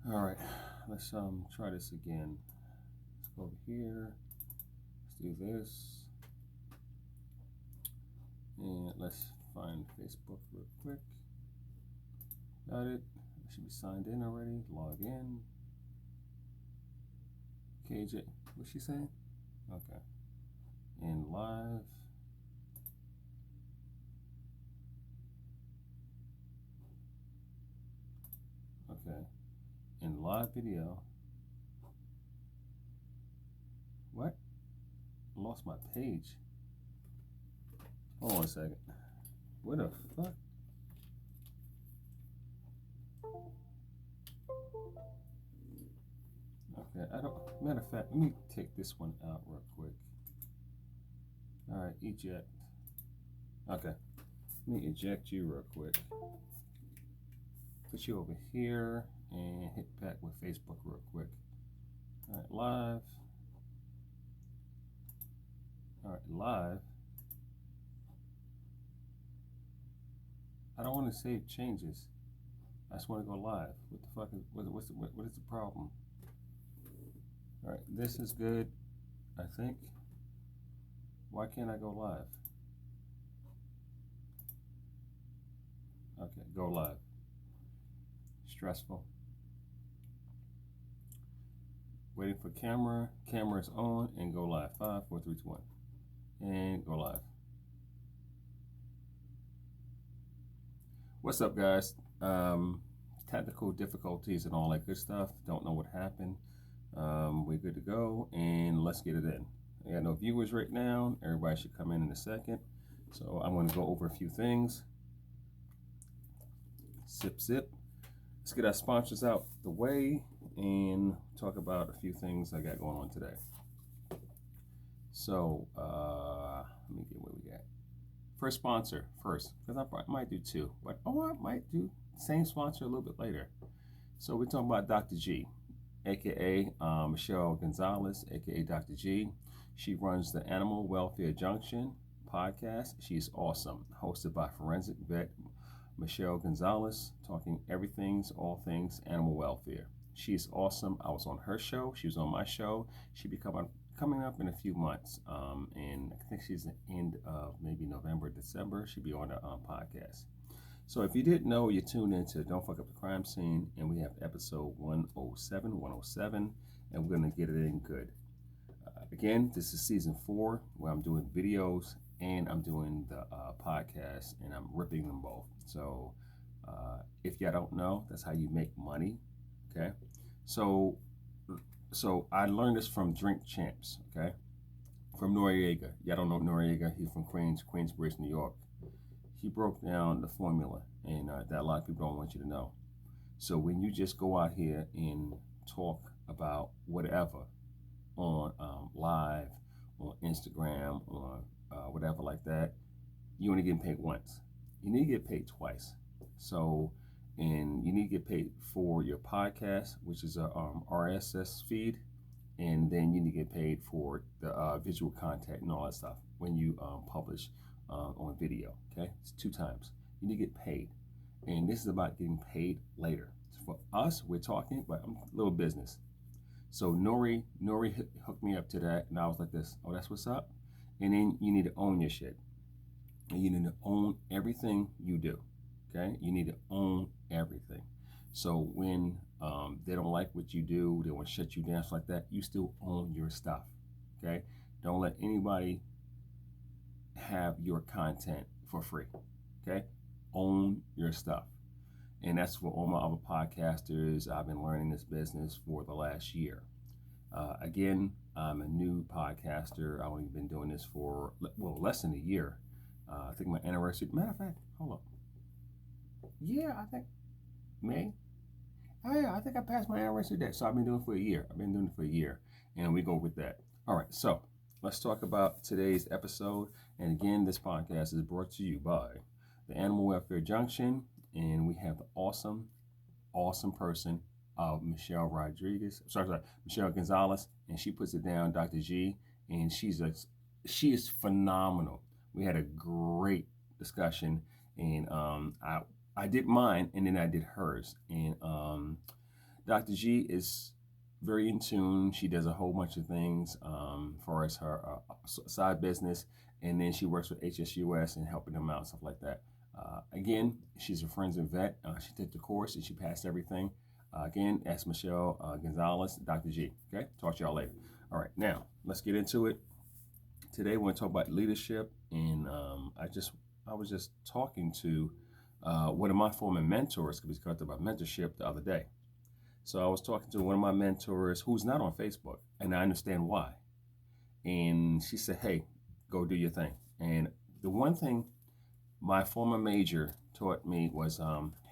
All right, let's try this again. Let's go over here. Let's do this, and let's find Facebook real quick. Got it. I should be signed in already. Log in. KJ, what's she saying? Okay. And live. Okay. In live video. What? I lost my page. Hold on a second. What the fuck? Okay, I don't. Matter of fact, let me take this one out real quick. All right, eject. Okay, let me eject you real quick. Put you over here and hit back with Facebook real quick. All right, live. All right, live. I don't want to save changes. I just want to go live. What the fuck is what is the problem? All right, this is good. I think. Why can't I go live? Okay, go live. Stressful. Waiting for camera. Camera is on and go live. 5, 4, 3, 2, 1. And go live. What's up, guys? Technical difficulties and all that good stuff. Don't know what happened. We're good to go, and let's get it in. I got no viewers right now. Everybody should come in a second. So I'm going to go over a few things. Sip, sip. Let's get our sponsors out the way and talk about a few things I got going on today. So let me get what we got. First sponsor first, because I might do two, but I might do same sponsor a little bit later. So we're talking about Dr. G, aka Michelle Gonzalez, aka Dr. G. She runs the Animal Welfare Junction podcast. She's awesome, hosted by forensic vet Michelle Gonzalez, talking all things animal welfare. She's awesome. I was on her show. She was on my show. She'll be coming up in a few months, and I think she's the end of maybe November, December. She'll be on the podcast. So if you didn't know, you tuned into Don't Fuck Up the Crime Scene, and we have episode 107, and we're going to get it in good. Again, this is season 4, where I'm doing videos and I'm doing the podcast, and I'm ripping them both. So if y'all don't know, that's how you make money. Okay, so I learned this from Drink Champs. Okay, from Noriega. Y'all don't know Noriega. He's from Queensbridge, New York. He broke down the formula, and that a lot of people don't want you to know. So when you just go out here and talk about whatever on live, on Instagram, on whatever like that, you only get paid once. You need to get paid twice. So, and you need to get paid for your podcast, which is a RSS feed, and then you need to get paid for the visual content and all that stuff when you publish on video. Okay, it's 2 times. You need to get paid, and this is about getting paid later. For us, we're talking, but I'm a little business. So Nori hooked me up to that, and I was like this. Oh, that's what's up. And then you need to own your shit. And you need to own everything you do. Okay, you need to own everything. So when they don't like what you do, they want to shut you down, stuff like that, you still own your stuff. Okay, don't let anybody have your content for free. Okay, own your stuff. And that's for all my other podcasters. I've been learning this business for the last year. Again, I'm a new podcaster. I've only been doing this for, less than a year. I think my anniversary, matter of fact, hold up. Yeah, I think May. Oh yeah, I think I passed my anniversary date. So I've been doing it for a year. And we go with that. All right, so let's talk about today's episode. And again, this podcast is brought to you by the Animal Welfare Junction. And we have the awesome person of Michelle Gonzalez, and she puts it down, Dr. G, and she is phenomenal. We had a great discussion, and I did mine, and then I did hers, and Dr. G is very in tune. She does a whole bunch of things for us, her side business, and then she works with HSUS and helping them out, stuff like that. Again, she's a forensic vet. She took the course and she passed everything. Again, that's Michelle Gonzalez, Dr. G. Okay, talk to y'all later. All right, now let's get into it. Today we're going to talk about leadership, and I was just talking to one of my former mentors because we talked about mentorship the other day. So I was talking to one of my mentors who's not on Facebook, and I understand why. And she said, "Hey, go do your thing." And the one thing my former major taught me was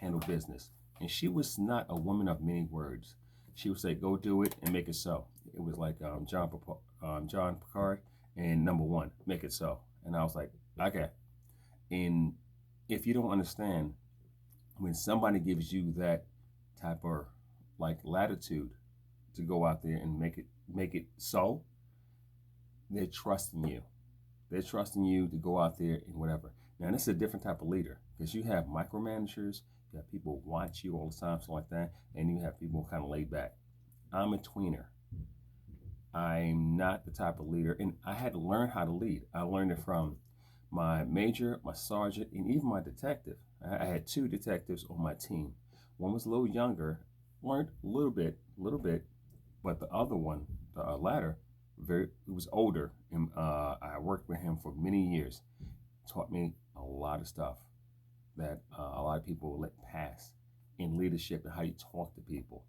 handle business. And she was not a woman of many words. She would say, "Go do it and make it so." It was like John Picard and number one, make it so. And I was like, okay. And if you don't understand, when somebody gives you that type of like latitude to go out there and make it so, they're trusting you. They're trusting you to go out there and whatever. Now this is a different type of leader because you have micromanagers, you have people who watch you all the time, something like that, and you have people kind of laid back. I'm a tweener. I'm not the type of leader, and I had to learn how to lead. I learned it from my major, my sergeant, and even my detective. I had two detectives on my team. One was a little younger, learned a little bit, but the other one, the latter, it was older, and I worked with him for many years. Taught me a lot of stuff that a lot of people let pass in leadership and how you talk to people.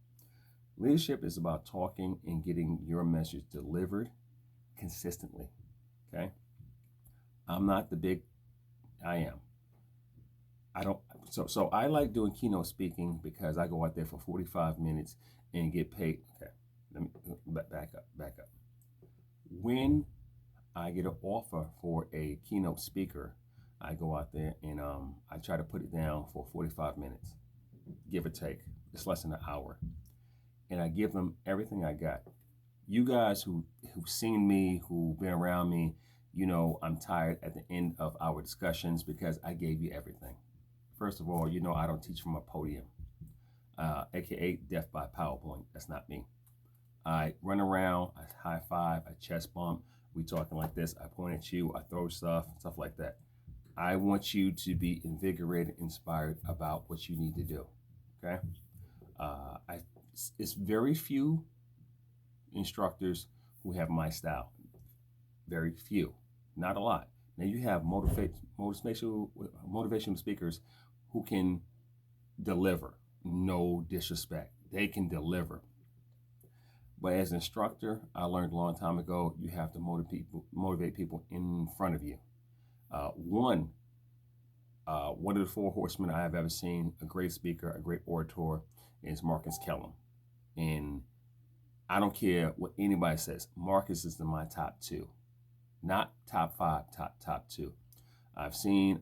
Leadership is about talking and getting your message delivered consistently. Okay, I'm not the big. I am. I don't. So I like doing keynote speaking because I go out there for 45 minutes and get paid. Okay, let me back up. When I get an offer for a keynote speaker, I go out there and I try to put it down for 45 minutes, give or take. It's less than an hour. And I give them everything I got. You guys who've seen me, who've been around me, you know I'm tired at the end of our discussions because I gave you everything. First of all, you know I don't teach from a podium, aka death by PowerPoint. That's not me. I run around, I high five, I chest bump. We talking like this. I point at you, I throw stuff like that. I want you to be invigorated, inspired about what you need to do. Okay. It's very few instructors who have my style. Very few, not a lot. Now you have motivational speakers who can deliver. No disrespect, they can deliver. But as an instructor, I learned a long time ago, you have to motivate people in front of you. One of the four horsemen I have ever seen, a great speaker, a great orator, is Marcus Kellum. And I don't care what anybody says. Marcus is in my top two, not top five, top two. I've seen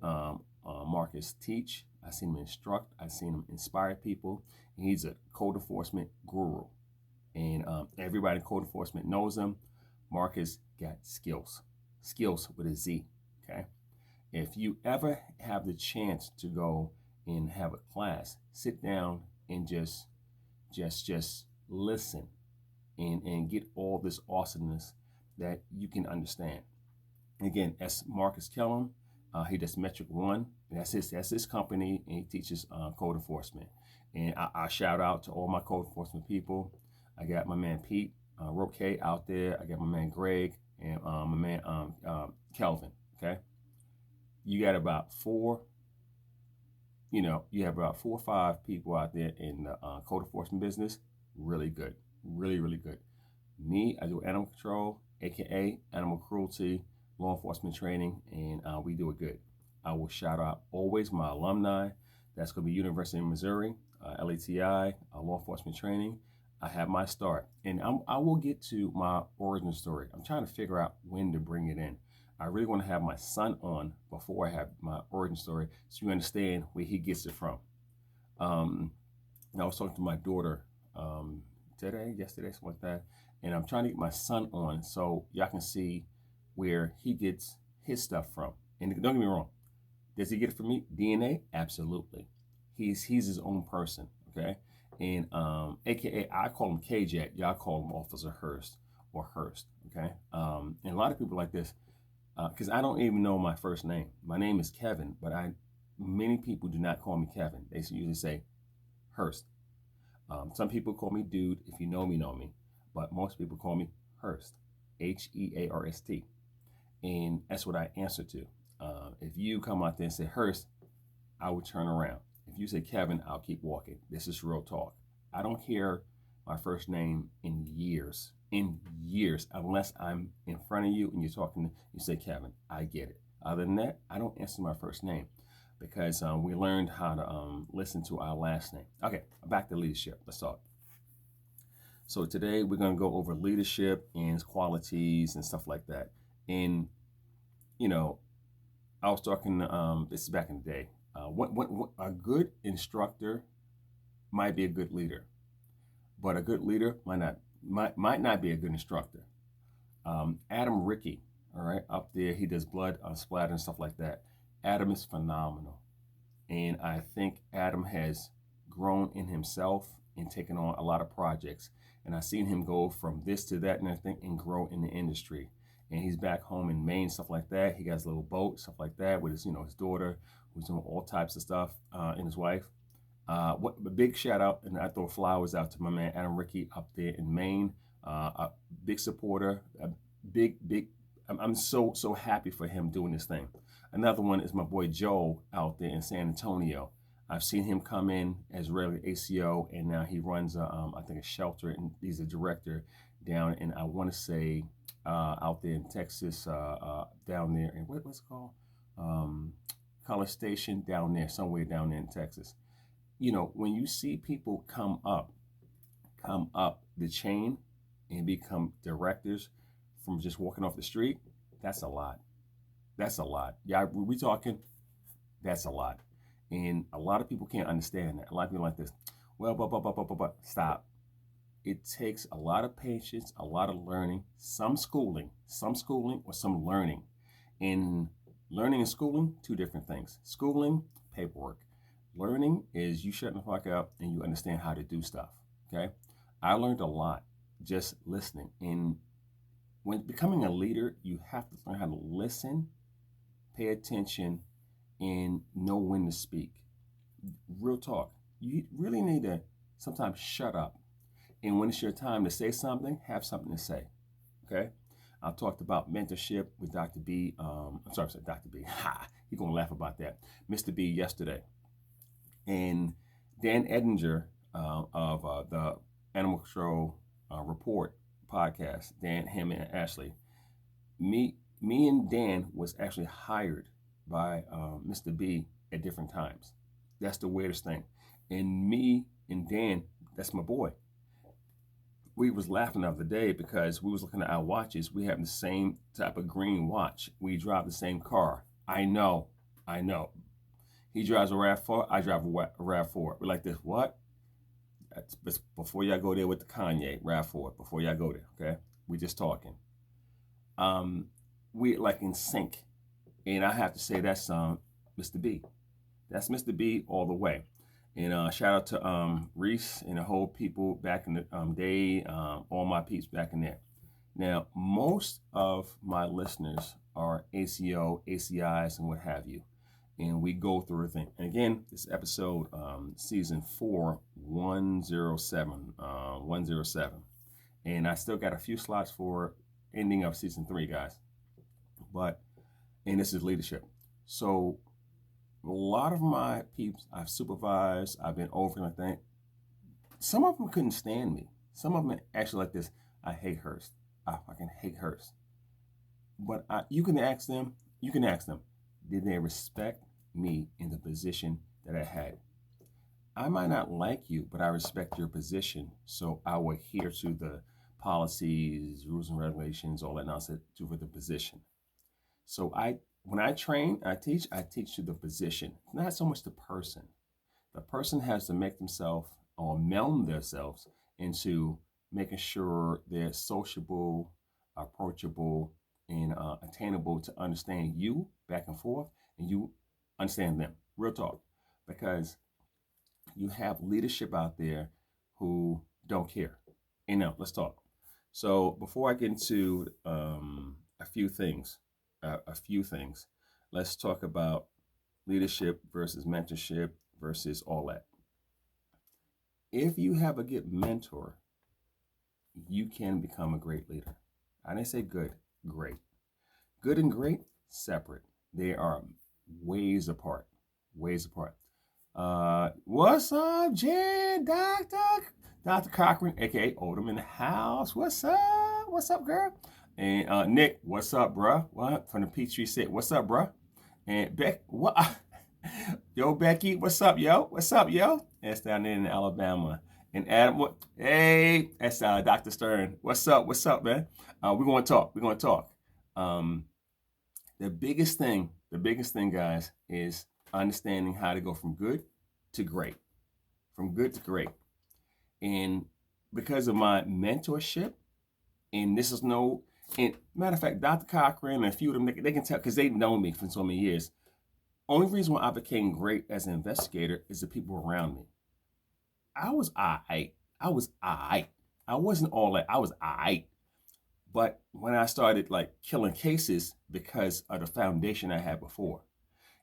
Marcus teach. I've seen him instruct. I've seen him inspire people. And he's a code enforcement guru. And everybody in code enforcement knows him. Marcus got skills with a Z, okay? If you ever have the chance to go and have a class, sit down and just listen and get all this awesomeness that you can understand. Again, that's Marcus Kellum. He does Metric One, and that's his company, and he teaches code enforcement. And I shout out to all my code enforcement people. I got my man Pete Roque out there. I got my man Greg and my man Kelvin. Okay, you got about four. You have about 4 or 5 people out there in the code enforcement business. Really good, really good. Me, I do animal control, aka animal cruelty, law enforcement training, and we do it good. I will shout out always my alumni. That's going to be University of Missouri, LATI, law enforcement training. I have my start, and I will get to my origin story. I'm trying to figure out when to bring it in. I really want to have my son on before I have my origin story, so you understand where he gets it from. I was talking to my daughter yesterday, something like that, and I'm trying to get my son on so y'all can see where he gets his stuff from. And don't get me wrong, does he get it from me? DNA? Absolutely. He's his own person, okay? And AKA, I call him KJ. Y'all call him Officer Hurst or Hurst. Okay. And a lot of people like this because I don't even know my first name. My name is Kevin, but many people do not call me Kevin. They usually say Hurst. Some people call me Dude. If you know me. But most people call me Hurst, Hearst. And that's what I answer to. If you come out there and say Hurst, I would turn around. If you say Kevin, I'll keep walking. This is real talk. I don't hear my first name in years, unless I'm in front of you and you're talking, you say Kevin. I get it. Other than that, I don't answer my first name because we learned how to listen to our last name. Okay, back to leadership. Let's talk. So today we're going to go over leadership and its qualities and stuff like that. And, you know, I was talking, this is back in the day. What a good instructor might be a good leader, but a good leader might not be a good instructor. Adam Rickey, all right, up there, he does blood splatter and stuff like that. Adam is phenomenal, and I think Adam has grown in himself and taken on a lot of projects. And I've seen him go from this to that and everything and grow in the industry. And he's back home in Maine, stuff like that. He got his little boat, stuff like that, with his, his daughter, who's doing all types of stuff, and his wife. What a big shout out, and I throw flowers out to my man Adam Rickey up there in Maine. A big supporter, a big. I'm so happy for him doing this thing. Another one is my boy Joe out there in San Antonio. I've seen him come in as regular ACO, and now he runs I think a shelter, and he's a director down in, I want to say, out there in Texas, down there in what's it called, College Station, down there, somewhere down there in Texas. When you see people come up the chain and become directors from just walking off the street, that's a lot. That's a lot. Yeah, we talking, that's a lot. And a lot of people can't understand that. A lot of people like this, well, but, stop. It takes a lot of patience, a lot of learning, some schooling, or some learning. In learning and schooling, two different things. Schooling, paperwork. Learning is you shut the fuck up and you understand how to do stuff. Okay. I learned a lot just listening. And when becoming a leader, you have to learn how to listen, pay attention, and know when to speak. Real talk. You really need to sometimes shut up. And when it's your time to say something, have something to say. Okay. I talked about mentorship with Dr. B. I'm sorry, Dr. B. Ha! He's going to laugh about that. Mr. B yesterday. And Dan Edinger of the Animal Control Report podcast, Dan, him, and Ashley. Me and Dan was actually hired by Mr. B at different times. That's the weirdest thing. And me and Dan, that's my boy. We was laughing the other day because we was looking at our watches. We have the same type of green watch. We drive the same car. I know. He drives a RAV4. I drive a RAV4. We're like this. What? That's before y'all go there with the Kanye RAV4. Before y'all go there, okay? We just talking. We like in sync, and I have to say that's Mr. B. That's Mr. B all the way. And shout out to Reese and the whole people back in the day, all my peeps back in there. Now, most of my listeners are ACO, ACIs, and what have you. And we go through everything. And again, this episode, season 4, 107. And I still got a few slots for ending of season 3, guys. And this is leadership. So a lot of my peeps I've supervised, I've been over and I think some of them couldn't stand me. Some of them actually like this. I hate Hurst. I fucking hate Hurst. But you can ask them, did they respect me in the position that I had? I might not like you, but I respect your position. So I will adhere to the policies, rules and regulations, all that nonsense for the position. So when I train, I teach to the position, not so much the person. The person has to make themselves or meld themselves into making sure they're sociable, approachable, and attainable to understand you back and forth, and you understand them. Real talk. Because you have leadership out there who don't care. And now let's talk. So before I get into a few things, let's talk about leadership versus mentorship versus all that. If you have a good mentor, you can become a great leader. I didn't say good, great. Good and great, separate. They are ways apart. Ways apart. What's up, Jen, Dr. Cochran, aka Odom in the house. What's up? What's up, girl? And Nick, what's up, bruh? What? From the Peachtree set, what's up, bruh? And Beck, what? Yo, Becky, what's up, yo? What's up, yo? That's down there in Alabama. And Adam, what? Hey, that's Dr. Stern. What's up? What's up, man? We're gonna talk. We're gonna talk. Um, the biggest thing, guys, is understanding how to go from good to great. From good to great. And because of my mentorship, and this is no, and matter of fact, Dr. Cochran and a few of them, they can tell because they've known me for so many years. Only reason why I became great as an investigator is the people around me. I was I wasn't all that. I was I. But when I started like killing cases because of the foundation I had before,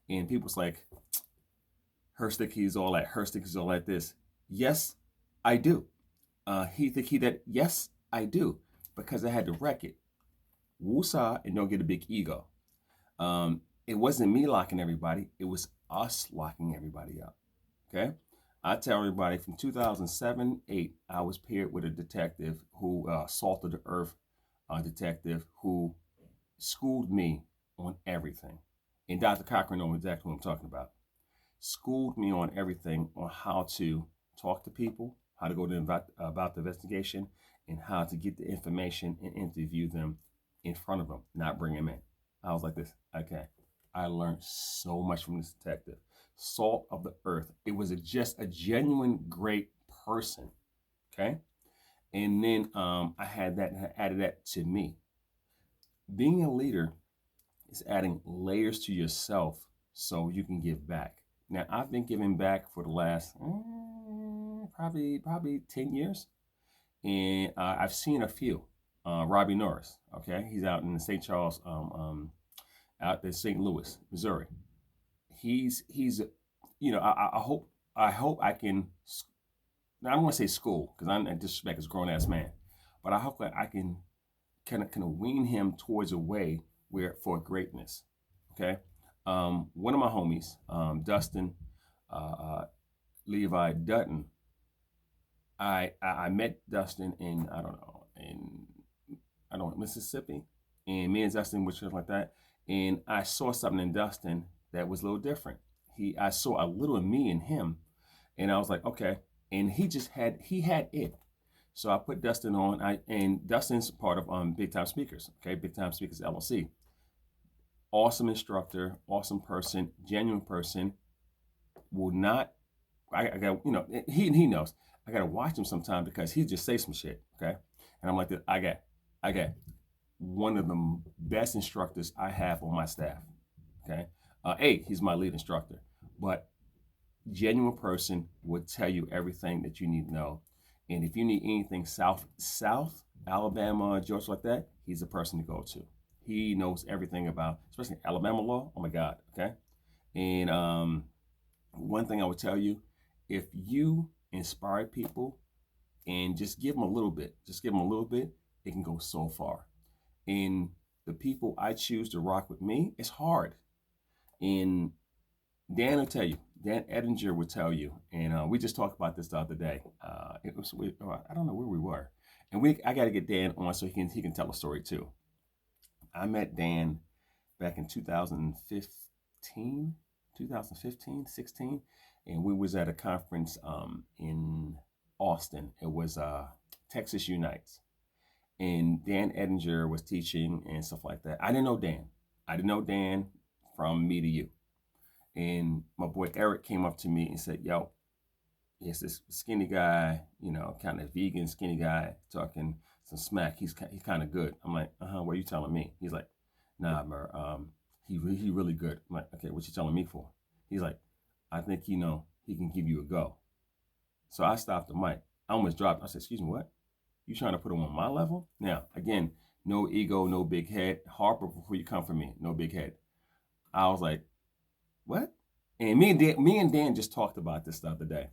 and people's like, Hersticky's all that, Hersticky's all that this. Yes, I do. Yes, I do. Because I had to wreck it. Woosah and don't get a big ego. It wasn't me locking everybody. It was us locking everybody up. Okay? I tell everybody from 2007-8, I was paired with a detective who, Salt of the Earth detective, who schooled me on everything. And Dr. Cochran knows exactly what I'm talking about. Schooled me on everything, on how to talk to people, how to go to about the investigation, and how to get the information and interview them in front of them, not bring them in. I was like this, okay. I learned so much from this detective. Salt of the Earth. It was just a genuine great person, okay? And then I had that, and I added that to me. Being a leader is adding layers to yourself so you can give back. Now, I've been giving back for the last probably 10 years. And I've seen a few. Robbie Norris, okay? He's out in St. Charles, out in St. Louis, Missouri. He's I hope I can, now I don't want to say school, because I'm in disrespect as a grown-ass man, but I hope that I can kind of wean him towards a way where for greatness, okay? One of my homies, Dustin Levi Dutton, I met Dustin in Mississippi, and me and Dustin was just like that, and I saw something in Dustin that was a little different. I saw a little of me in him, and I was like, okay, and he had it. So I put Dustin on, and Dustin's part of Big Time Speakers, okay, Big Time Speakers LLC. Awesome instructor, awesome person, genuine person. Will not, I got, he knows. I gotta watch him sometime because he just say some shit, okay? And I'm like, I got one of the best instructors I have on my staff, okay? He's my lead instructor, but genuine person would tell you everything that you need to know. And if you need anything South Alabama, Georgia like that, he's the person to go to. He knows everything about, especially Alabama law. Oh my God, okay? And one thing I would tell you, if you inspire people and just give them a little bit, it can go so far. And the people I choose to rock with me, it's hard. And Dan will tell you, Dan Edinger would tell you, and we just talked about this the other day. I don't know where we were, and I got to get Dan on so he can tell a story too. I met Dan back in 2015, 16, and we was at a conference in Austin. It was Texas Unites, and Dan Edinger was teaching and stuff like that. I didn't know Dan. From me to you. And my boy Eric came up to me and said, yo, it's this skinny guy, kind of vegan skinny guy talking some smack. He's kind of good. I'm like, what are you telling me? He's like, nah, bro, he really good. I'm like, okay, what you telling me for? He's like, I think, he can give you a go. So I stopped the mic. I almost dropped. I said, excuse me, what? You trying to put him on my level? Now, again, no ego, no big head. Harper, before you come for me, no big head. I was like, what? And me and Dan just talked about this the other day.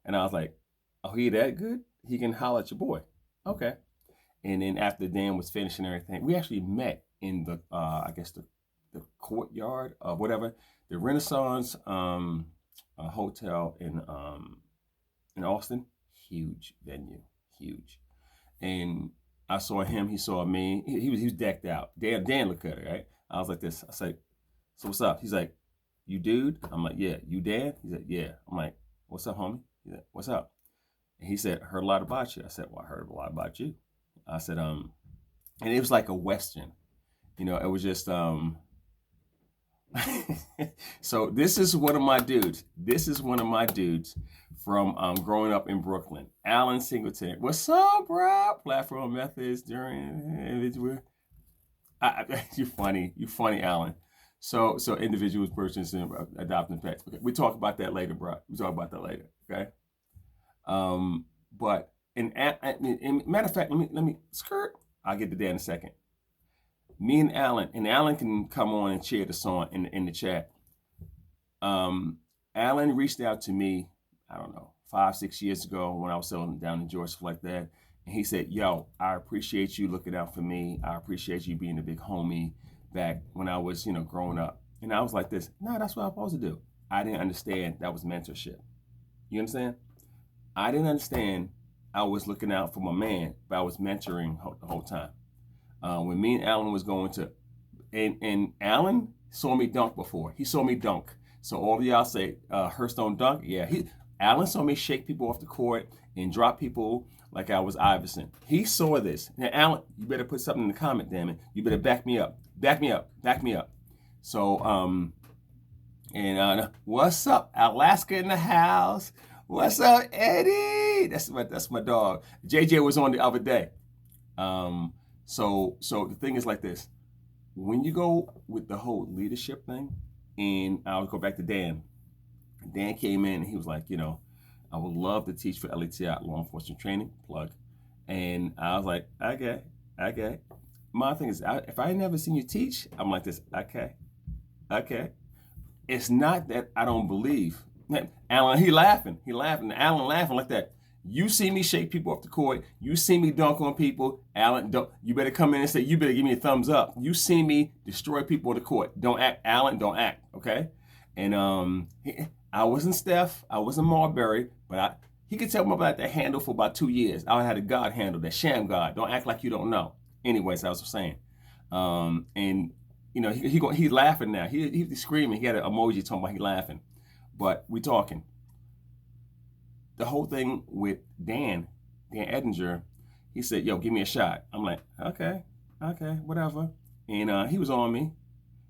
And I was like, oh, he that good? He can holler at your boy. Okay. And then after Dan was finishing everything, we actually met in the, I guess the courtyard of whatever, the Renaissance hotel in Austin. Huge venue, huge. And I saw him, he saw me. He was decked out. Dan looked at it, right? I was like this. I said, so what's up? He's like, you dude? I'm like, yeah. You Dan? He's like, yeah. I'm like, what's up, homie? He's like, what's up? And he said, heard a lot about you. I said, well, I heard a lot about you. I said, and it was like a Western. It was just so this is one of my dudes. This is one of my dudes from growing up in Brooklyn. Alan Singleton. What's up, bro? Platform Methods during individual. You're funny. You're funny, Alan. So individuals, persons, and adopting pets. Okay, we talk about that later, bro. We talk about that later. Okay. But in matter of fact, let me skirt. I'll get to that in a second. Me and Alan can come on and share the song in the chat. Alan reached out to me, I don't know, 5-6 years ago when I was selling down in Georgia, stuff like that. And he said, yo, I appreciate you looking out for me. I appreciate you being a big homie back when I was, growing up. And I was like this, no, that's what I'm supposed to do. I didn't understand that was mentorship. You understand? I didn't understand I was looking out for my man, but I was mentoring the whole time. When me and Alan was going to, and Alan saw me dunk before. He saw me dunk. So all of y'all say, Hurst don't dunk? Yeah, Alan saw me shake people off the court and drop people like I was Iverson. He saw this. Now, Alan, you better put something in the comment, damn it. You better back me up. Back me up. Back me up. So, what's up? Alaska in the house. What's up, Eddie? That's my dog. JJ was on the other day. So the thing is like this. When you go with the whole leadership thing, and I'll go back to Dan. Dan came in and he was like, I would love to teach for LETI, law enforcement training, plug. And I was like, okay. My thing is, if I never seen you teach, I'm like this, okay. It's not that I don't believe. Alan, he laughing. Alan laughing like that. You see me shake people off the court. You see me dunk on people. Alan, you better come in and say, you better give me a thumbs up. You see me destroy people on the court. Don't act, Alan, don't act, okay? And I wasn't Steph. I wasn't Marbury, but he could tell me about that handle for about 2 years. I had a God handle, that sham God. Don't act like you don't know. Anyways, I was saying. And, he's laughing now. He's screaming. He had an emoji talking about he laughing. But we talking. The whole thing with Dan Edinger, he said, yo, give me a shot. I'm like, okay, whatever. And he was on me.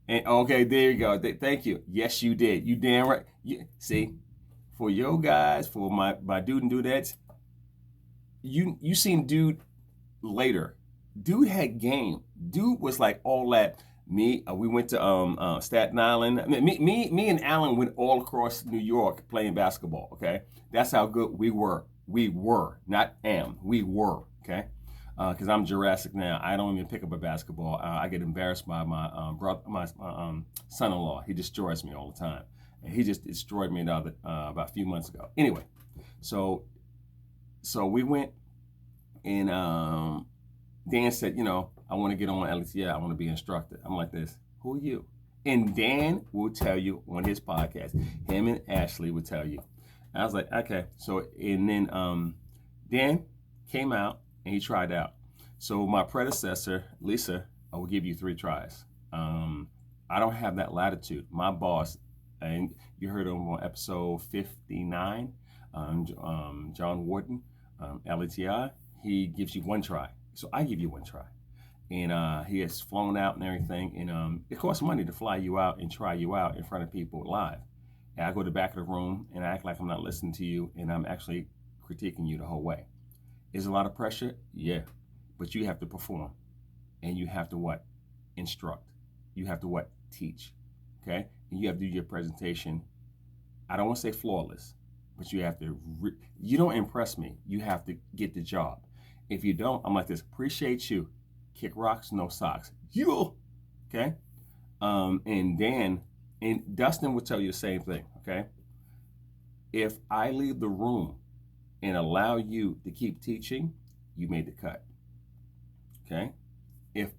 And okay, there you go. Thank you. Yes, you did. You damn right. See, for your guys, for my dude and dudettes, you seen dude later. Dude had game. Dude was like all that. We went to Staten Island. Me and Alan went all across New York playing basketball, okay? That's how good we were. We were, not am. We were, okay? Because I'm Jurassic now. I don't even pick up a basketball. I get embarrassed by my son-in-law. He destroys me all the time. And he just destroyed me about a few months ago. Anyway, so we went and Dan said, I want to get on LETI. I want to be an instructor. I'm like this. Who are you? And Dan will tell you on his podcast. Him and Ashley will tell you. And I was like, okay. So, and then Dan came out and he tried out. So my predecessor, Lisa, I will give you 3 tries. I don't have that latitude. My boss, and you heard him on episode 59, John Wharton, LETI, he gives you 1 try. So I give you 1 try. And he has flown out and everything. And it costs money to fly you out and try you out in front of people live. And I go to the back of the room and I act like I'm not listening to you and I'm actually critiquing you the whole way. Is a lot of pressure? Yeah. But you have to perform. And you have to what? Instruct. You have to what? Teach. Okay? And you have to do your presentation. I don't want to say flawless, but you have to, you don't impress me. You have to get the job. If you don't, I'm like this, appreciate you. Kick rocks, no socks. You, okay? And Dan and Dustin will tell you the same thing, okay? If I leave the room and allow you to keep teaching, you made the cut, okay? And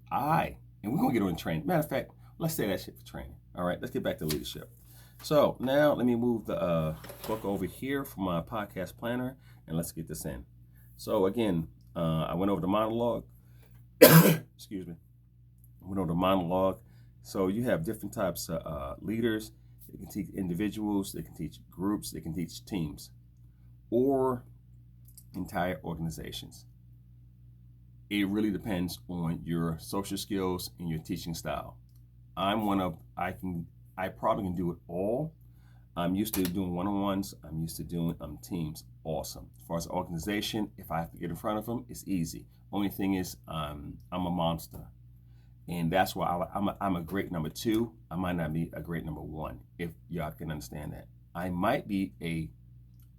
we're gonna get on training. Matter of fact, let's say that shit for training. All right, let's get back to leadership. So now let me move the book over here for my podcast planner, and let's get this in. So again, I went over the monologue. Excuse me. I went over the monologue. So you have different types of leaders. They can teach individuals. They can teach groups. They can teach teams, or entire organizations. It really depends on your social skills and your teaching style. I probably can do it all. I'm used to doing one-on-ones. I'm used to doing teams. Awesome. As far as organization, if I have to get in front of them, it's easy. Only thing is, I'm a monster, and that's why I'm a great number 2. I might not be a great number 1, if y'all can understand that. I might be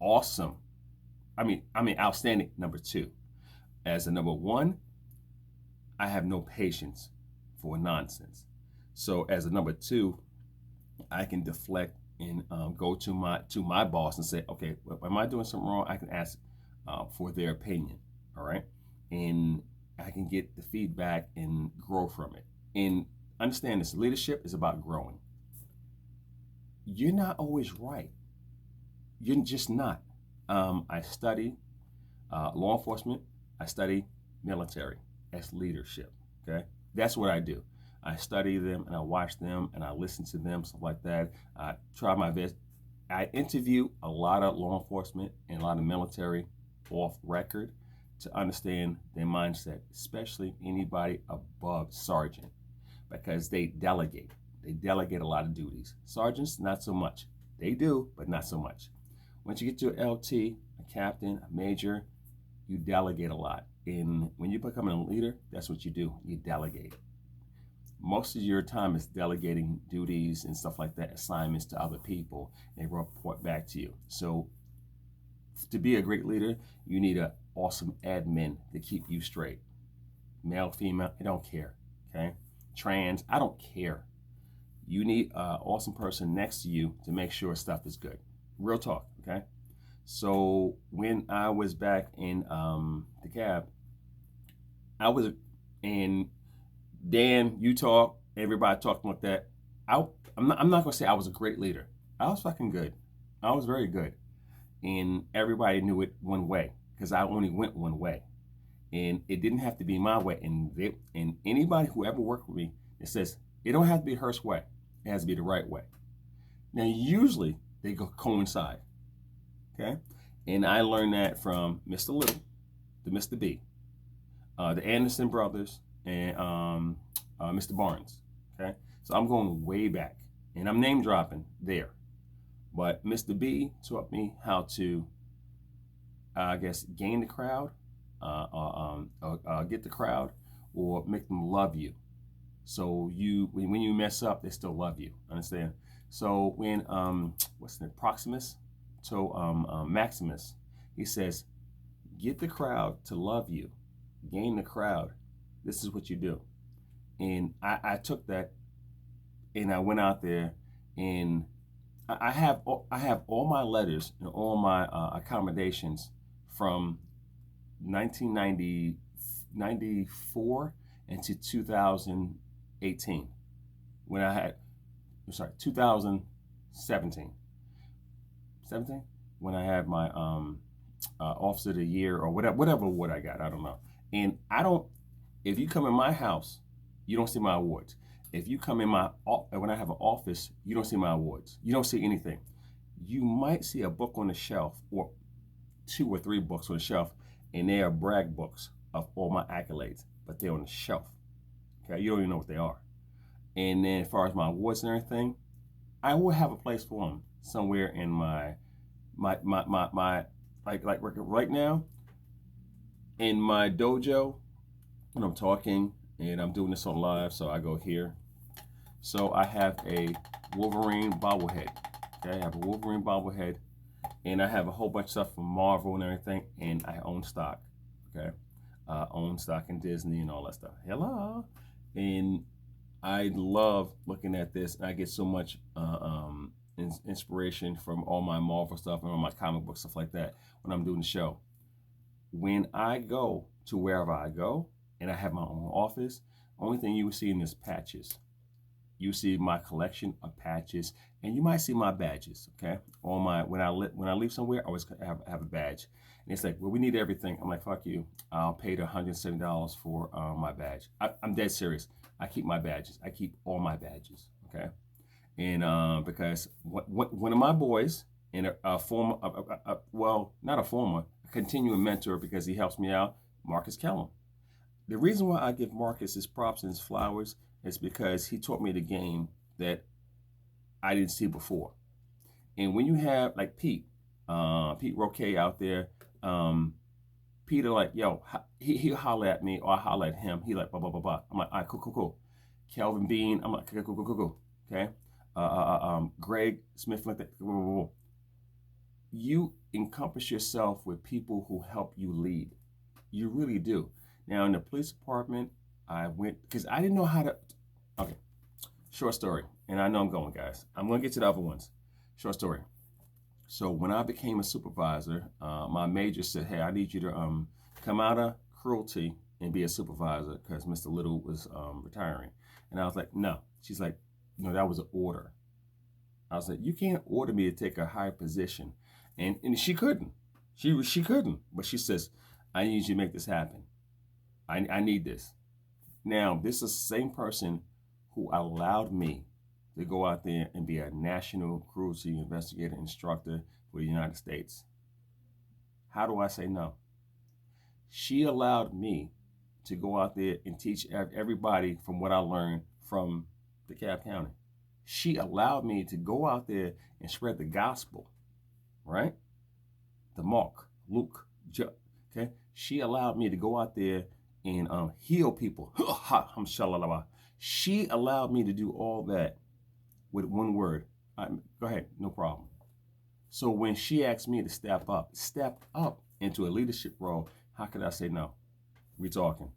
outstanding number 2. As a number 1, I have no patience for nonsense. So as a number 2, I can deflect and go to my boss and say, okay, am I doing something wrong? I can ask for their opinion, all right? And I can get the feedback and grow from it. And understand this, leadership is about growing. You're not always right. You're just not. I study law enforcement. I study military as leadership, okay? That's what I do. I study them and I watch them and I listen to them, stuff like that. I try my best. I interview a lot of law enforcement and a lot of military off record to understand their mindset, especially anybody above sergeant, because they delegate. They delegate a lot of duties. Sergeants, not so much. They do, but not so much. Once you get to an LT, a captain, a major, you delegate a lot. And when you become a leader, that's what you do. You delegate. Most of your time is delegating duties and stuff like that, assignments to other people. They report back to you. So to be a great leader, you need an awesome admin to keep you straight. Male, female, I don't care, okay? Trans, I don't care. You need an awesome person next to you to make sure stuff is good. Real talk, okay? So when I was back in the cab, I was in Dan, you talk, everybody talking like that. I'm not gonna say I was a great leader. I was fucking good. I was very good. And everybody knew it one way because I only went one way. And it didn't have to be my way. And anybody who ever worked with me, it says, it don't have to be Hurst's way. It has to be the right way. Now, usually they go coincide, okay? And I learned that from Mr. Little to Mr. B, the Anderson brothers, and Mr. Barnes, okay? So I'm going way back, and I'm name dropping there. But Mr. B taught me how to, gain the crowd, get the crowd, or make them love you. So when you mess up, they still love you. Understand? So when what's the name? Proximus to Maximus, he says, get the crowd to love you, gain the crowd. This is what you do. And I took that, and I went out there, and I have all my letters and all my accommodations from 1994 into 2018 when I had, 2017 when I had my Officer of the Year or whatever award I got, I don't know. And if you come in my house, you don't see my awards. If you come in when I have an office, you don't see my awards. You don't see anything. You might see a book on the shelf, or 2 or 3 books on the shelf, and they are brag books of all my accolades, but they're on the shelf. Okay, you don't even know what they are. And then as far as my awards and everything, I will have a place for them somewhere in my like right now in my dojo when I'm talking, and I'm doing this on live, so I go here. So I have a Wolverine bobblehead. Okay, I have a Wolverine bobblehead, and I have a whole bunch of stuff from Marvel and everything, and I own stock. Okay, own stock in Disney and all that stuff. Hello, and I love looking at this, and I get so much inspiration from all my Marvel stuff and all my comic book stuff like that when I'm doing the show. When I go to wherever I go, and I have my own office, only thing you will see in is patches. You see my collection of patches, and you might see my badges. Okay, on my when I leave somewhere, I always have a badge, and it's like, well, we need everything. I'm like, fuck you. I'll pay the $170 for my badge. I'm dead serious. I keep my badges. I keep all my badges. Okay, and because one of my boys and a former, well, not a former, a continuing mentor because he helps me out, Marcus Kellum. The reason why I give Marcus his props and his flowers is because he taught me the game that I didn't see before. And when you have like Pete Roque out there, Peter like, yo, he'll holler at me or I holler at him. He like, blah, blah, blah, blah. I'm like, all right, cool, cool, cool. Kelvin Bean, I'm like, cool, cool, cool, cool. Okay. Greg Smith, like that. You encompass yourself with people who help you lead. You really do. Now in the police department, I went because I didn't know how to. Okay, short story, and I know I'm going, guys. I'm going to get to the other ones. Short story. So when I became a supervisor, my major said, "Hey, I need you to come out of cruelty and be a supervisor because Mr. Little was retiring." And I was like, "No." She's like, "No, that was an order." I was like, "You can't order me to take a higher position," and she couldn't. She couldn't. But she says, "I need you to make this happen. I need this." Now, this is the same person who allowed me to go out there and be a national cruelty investigator instructor for the United States. How do I say no? She allowed me to go out there and teach everybody from what I learned from DeKalb County. She allowed me to go out there and spread the gospel, right? The Mark, Luke, okay? She allowed me to go out there and heal people. She allowed me to do all that with one word. Go ahead, no problem. So when she asked me to step up into a leadership role, how could I say no? We talking.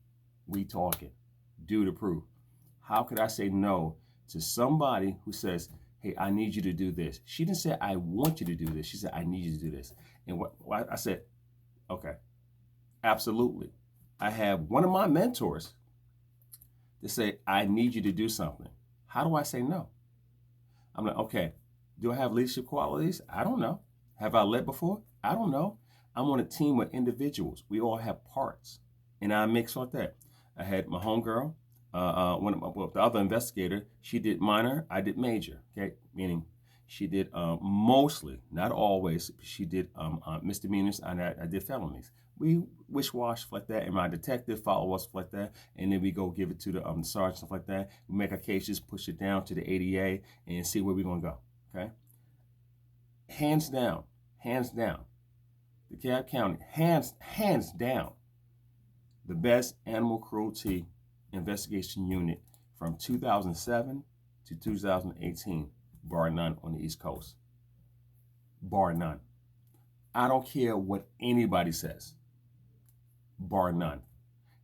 Do the proof. How could I say no to somebody who says, "Hey, I need you to do this"? She didn't say, "I want you to do this." She said, "I need you to do this." And what I said, okay, absolutely. I have one of my mentors to say, "I need you to do something." How do I say no? I'm like, okay, do I have leadership qualities? I don't know. Have I led before? I don't know. I'm on a team with individuals. We all have parts, and I mix like that. I had my homegirl, the other investigator. She did minor. I did major. Okay, meaning she did mostly, not always. She did misdemeanors, and I did felonies. We wish-wash like that, and my detective follow us like that, and then we go give it to the sergeant, stuff like that. We make our cases, push it down to the ADA, and see where we're gonna go. Okay, hands down, DeKalb County, hands down, the best animal cruelty investigation unit from 2007 to 2018, bar none on the East Coast, bar none. I don't care what anybody says. Bar none.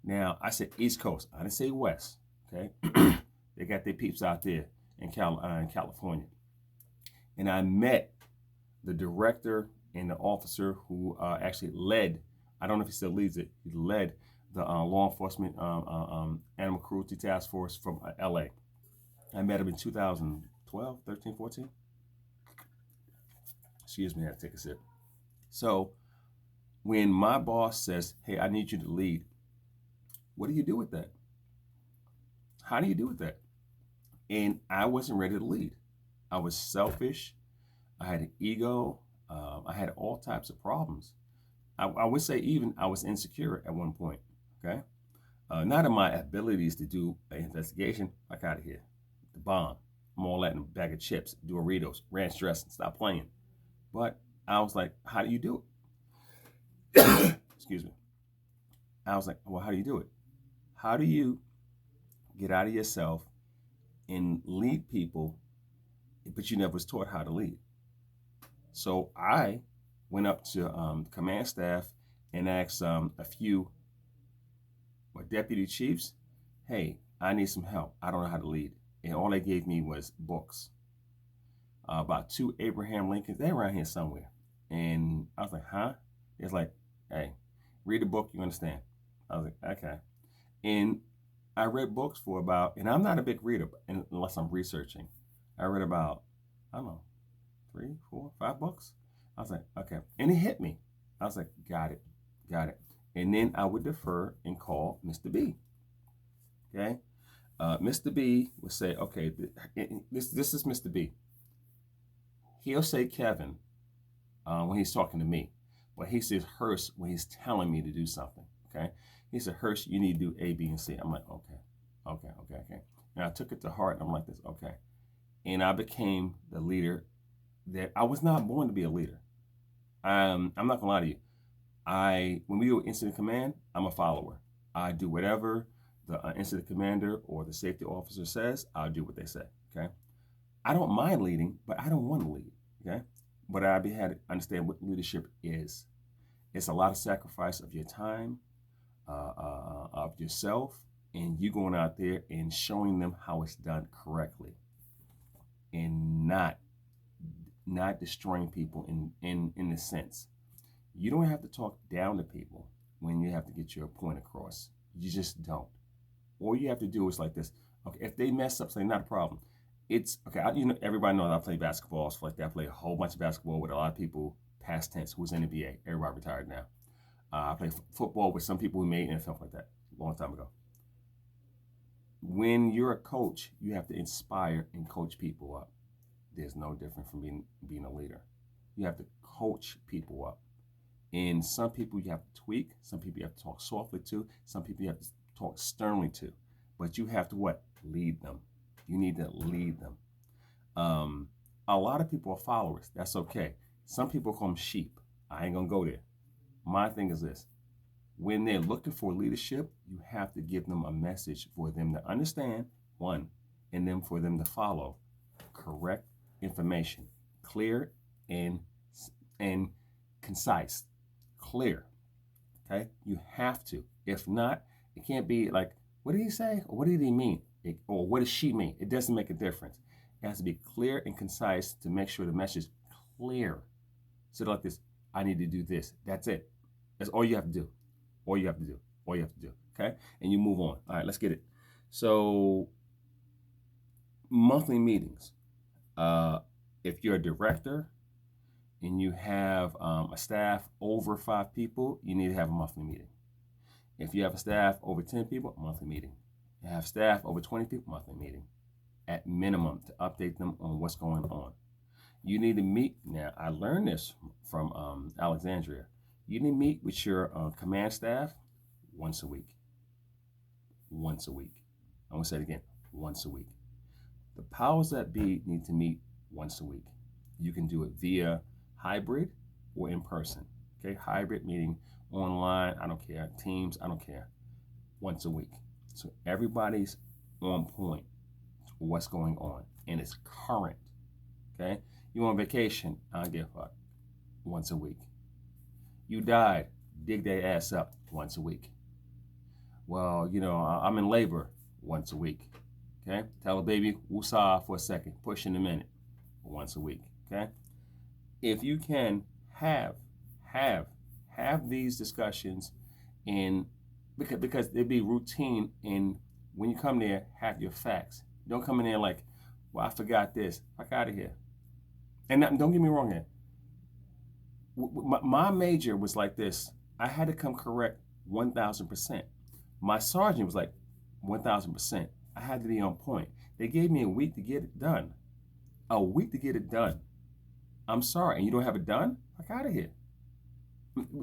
Now, I said East Coast. I didn't say West, okay? They got their peeps out there in California. And I met the director and the officer who actually led, I don't know if he still leads it, he led the law enforcement animal cruelty task force from LA. I met him in 2012, 13, 14. Excuse me, I had to take a sip. So when my boss says, "Hey, I need you to lead," what do you do with that? How do you do with that? And I wasn't ready to lead. I was selfish. I had an ego. I had all types of problems. I would say even I was insecure at one point. Okay, not in my abilities to do an investigation. Like out of here, the bomb. I'm all that in a bag of chips, Doritos, ranch dressing. Stop playing. But I was like, how do you do it? Excuse me. I was like, well, how do you do it? How do you get out of yourself and lead people, but you never was taught how to lead? So I went up to command staff and asked a few deputy chiefs, hey, I need some help. I don't know how to lead. And all they gave me was books. About 2 Abraham Lincolns. They're around here somewhere. And I was like, huh? It's like, hey, read the book, you understand. I was like, okay. And I read books for about, and I'm not a big reader unless I'm researching. I read about, I don't know, 3, 4, 5 books. I was like, okay. And it hit me. I was like, got it. And then I would defer and call Mr. B. Okay? Mr. B would say, okay, this is Mr. B. He'll say Kevin when he's talking to me, but he says Hurst when he's telling me to do something. Okay? He said, Hurst, you need to do A, B, and C. I'm like, okay. And I took it to heart. And I'm like this, okay. And I became the leader that I was not born to be a leader. I'm not gonna lie to you. When we do incident command, I'm a follower. I do whatever the incident commander or the safety officer says. I'll do what they say. Okay. I don't mind leading, but I don't want to lead. Okay. But I had to understand what leadership is. It's a lot of sacrifice of your time, of yourself, and you going out there and showing them how it's done correctly, and not destroying people in the sense. You don't have to talk down to people when you have to get your point across. You just don't. All you have to do is like this. Okay, if they mess up, say not a problem. It's okay. Everybody knows I play basketball, stuff like that. I play a whole bunch of basketball with a lot of people past tense who's in the NBA. Everybody retired now. I play football with some people who made NFL like that a long time ago. When you're a coach, you have to inspire and coach people up. There's no different from being a leader. You have to coach people up. And some people you have to tweak. Some people you have to talk softly to. Some people you have to talk sternly to. But you have to what? Lead them. You need to lead them. A lot of people are followers. That's okay. Some people call them sheep. I ain't going to go there. My thing is this. When they're looking for leadership, you have to give them a message for them to understand, one, and then for them to follow. Correct information. Clear and concise. Clear. Okay? You have to. If not, it can't be like, what did he say? Or what did he mean? Or what does she mean? It doesn't make a difference. It has to be clear and concise to make sure the message is clear. So like this, I need to do this. That's it. That's all you have to do. All you have to do. Okay? And you move on. All right, let's get it. So, monthly meetings. If you're a director and you have a staff over 5 people, you need to have a monthly meeting. If you have a staff over 10 people, monthly meeting. You have staff over 20 people, monthly meeting. At minimum, to update them on what's going on. You need to meet. Now, I learned this from Alexandria. You need to meet with your command staff once a week. Once a week. I'm going to say it again. Once a week. The powers that be need to meet once a week. You can do it via hybrid or in person. Okay, hybrid meeting, online, I don't care. Teams, I don't care. Once a week. So everybody's on point to what's going on. And it's current. Okay? You on vacation, I don't give a fuck. Once a week. You died, dig their ass up once a week. Well, I'm in labor once a week. Okay? Tell a baby, woosah for a second, push in a minute, once a week. Okay? If you can have these discussions, in because it'd be routine, and when you come there, have your facts. Don't come in there like, well, I forgot this. Fuck out of here. And don't get me wrong here. My major was like this. I had to come correct 1,000%. My sergeant was like 1,000%. I had to be on point. They gave me a week to get it done. A week to get it done. I'm sorry, and you don't have it done? Fuck out of here.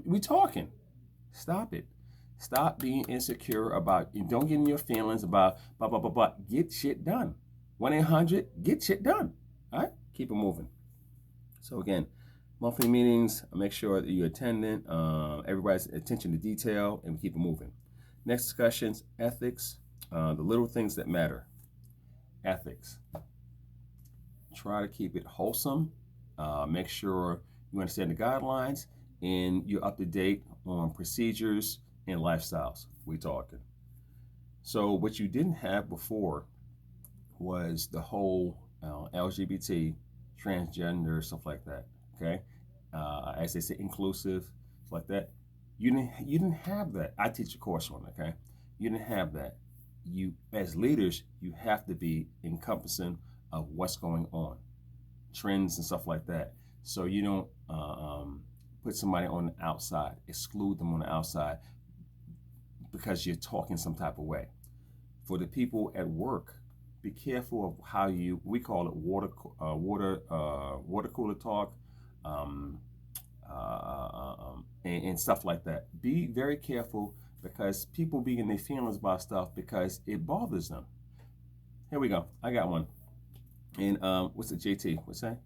We talking. Stop it. Stop being insecure about, don't get in your feelings about, blah. Get shit done. 1-800, get shit done. All right? Keep it moving. So again, monthly meetings, make sure that you're attending, everybody's attention to detail, and we keep it moving. Next discussions, ethics, the little things that matter. Ethics. Try to keep it wholesome. Make sure You understand the guidelines, and you're up to date on procedures and lifestyles. We talking. So what you didn't have before was the whole LGBT, transgender, stuff like that. Okay, as they say, inclusive, stuff like that. You didn't have that. I teach a course on it. Okay, you didn't have that. You as leaders, you have to be encompassing of what's going on, trends and stuff like that. So you don't put somebody on the outside, exclude them on the outside because you're talking some type of way. For the people at work, be careful of how you. We call it water cooler talk, um, and stuff like that. Be very careful because people be in their feelings about stuff because it bothers them. Here we go. I got one. And what's it, JT? What's that?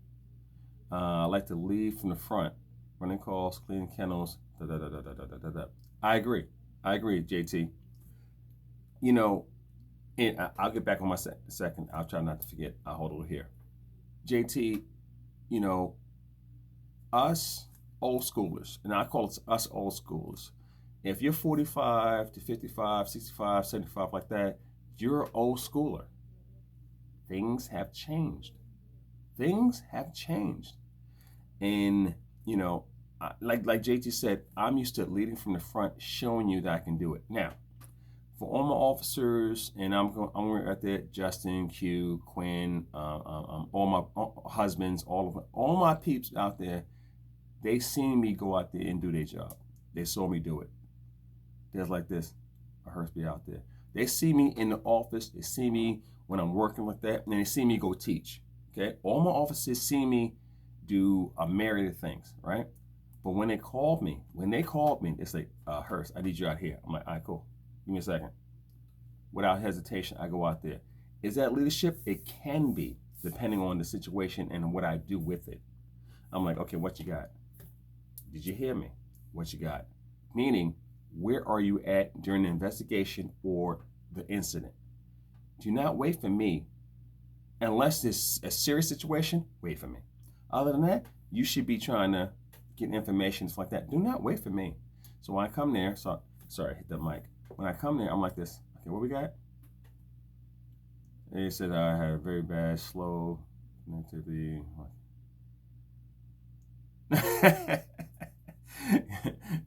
I like to lead from the front, running calls, cleaning kennels. Da, da, da, da, da, da, da, da. I agree. I agree, JT. You know, and I'll get back on my second. I'll try not to forget. I'll hold it here. JT, you know, us old schoolers, and I call it us old schoolers. If you're 45 to 55, 65, 75, like that, you're an old schooler. Things have changed. Things have changed. And, you know, like JT said, I'm used to leading from the front, showing you that I can do it. Now, for all my officers, and I'm going out there, Justin, Q, Quinn, all my husbands, all my peeps out there, they seen me go out there and do their job. They saw me do it. There's like this, a Hurstby out there. They see me in the office. They see me when I'm working like that, and they see me go teach. Okay, all my officers see me do a myriad of things, right? But when they called me, it's like, Hurst, I need you out here. I'm like, all right, cool. Give me a second. Without hesitation, I go out there. Is that leadership? It can be, depending on the situation and what I do with it. I'm like, okay, what you got? Did you hear me? What you got? Meaning, where are you at during the investigation or the incident? Do not wait for me. Unless it's a serious situation, wait for me. Other than that, you should be trying to get information like that. Do not wait for me. So when I come there, sorry, I hit the mic. When I come there, I'm like this. Okay, what we got? They said I had a very bad, slow connectivity.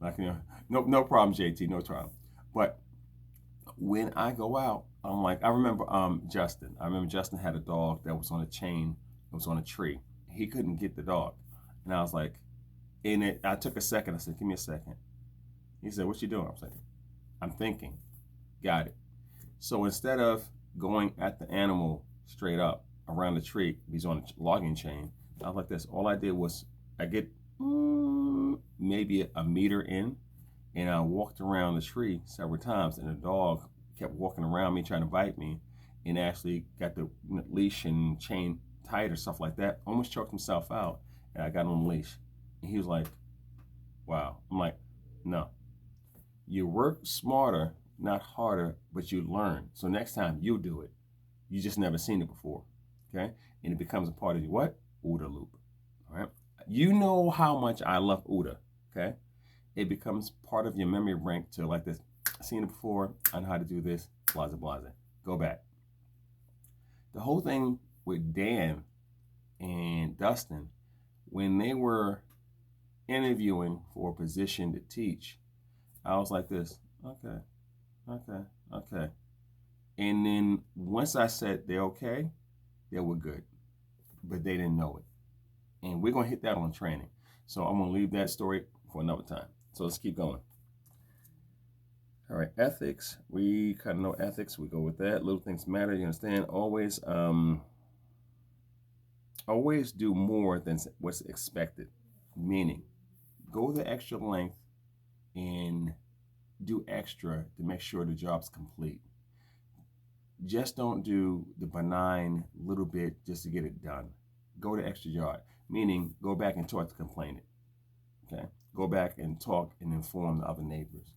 Like, no problem, JT, no problem. But when I go out, I'm like, I remember Justin. I remember Justin had a dog that was on a chain, it was on a tree. He couldn't get the dog. And I was like, I took a second. I said, give me a second. He said, what you doing? I was like, I'm thinking. Got it. So instead of going at the animal straight up around the tree, he's on a logging chain, I was like this. All I did was I get maybe a meter in, and I walked around the tree several times, and the dog kept walking around me trying to bite me, and actually got the leash and chain tight or stuff like that, almost choked himself out, and I got on the leash. And he was like, wow. I'm like, no. You work smarter, not harder, but you learn. So next time you'll do it. You just never seen it before. Okay? And it becomes a part of your what? OODA loop. All right? You know how much I love OODA. Okay? It becomes part of your memory bank to like this. I've seen it before. I know how to do this. Blaza blaza. Go back. The whole thing with Dan and Dustin, when they were interviewing for a position to teach, I was like this. Okay. And then once I said they're okay, they were good. But they didn't know it. And we're going to hit that on training. So I'm going to leave that story for another time. So let's keep going. All right, ethics. We kind of know ethics. We go with that. Little things matter. You understand? Always do more than what's expected. Meaning, go the extra length and do extra to make sure the job's complete. Just don't do the benign little bit just to get it done. Go the extra yard, meaning go back and talk to the complainant. Okay? Go back and talk and inform the other neighbors.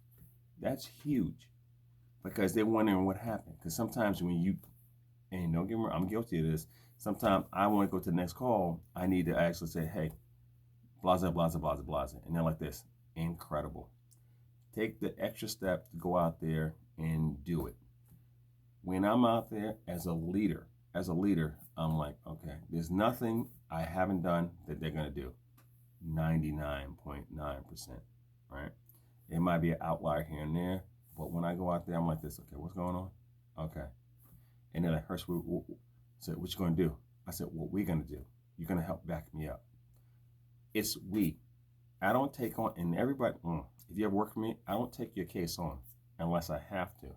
That's huge because they're wondering what happened. Because sometimes when you, and don't get me wrong, I'm guilty of this. Sometimes I want to go to the next call. I need to actually say, hey, blah, blah, blah, blah, blah, blah. And they're like this, incredible. Take the extra step to go out there and do it. When I'm out there as a leader, I'm like, okay, there's nothing I haven't done that they're going to do. 99.9%, right? It might be an outlier here and there, but when I go out there, I'm like this, okay, what's going on? Okay. And they're like, Hirsch, said, what you going to do? I said, what we're going to do. You're going to help back me up. It's we. I don't take on, and everybody, if you ever work for me, I don't take your case on unless I have to.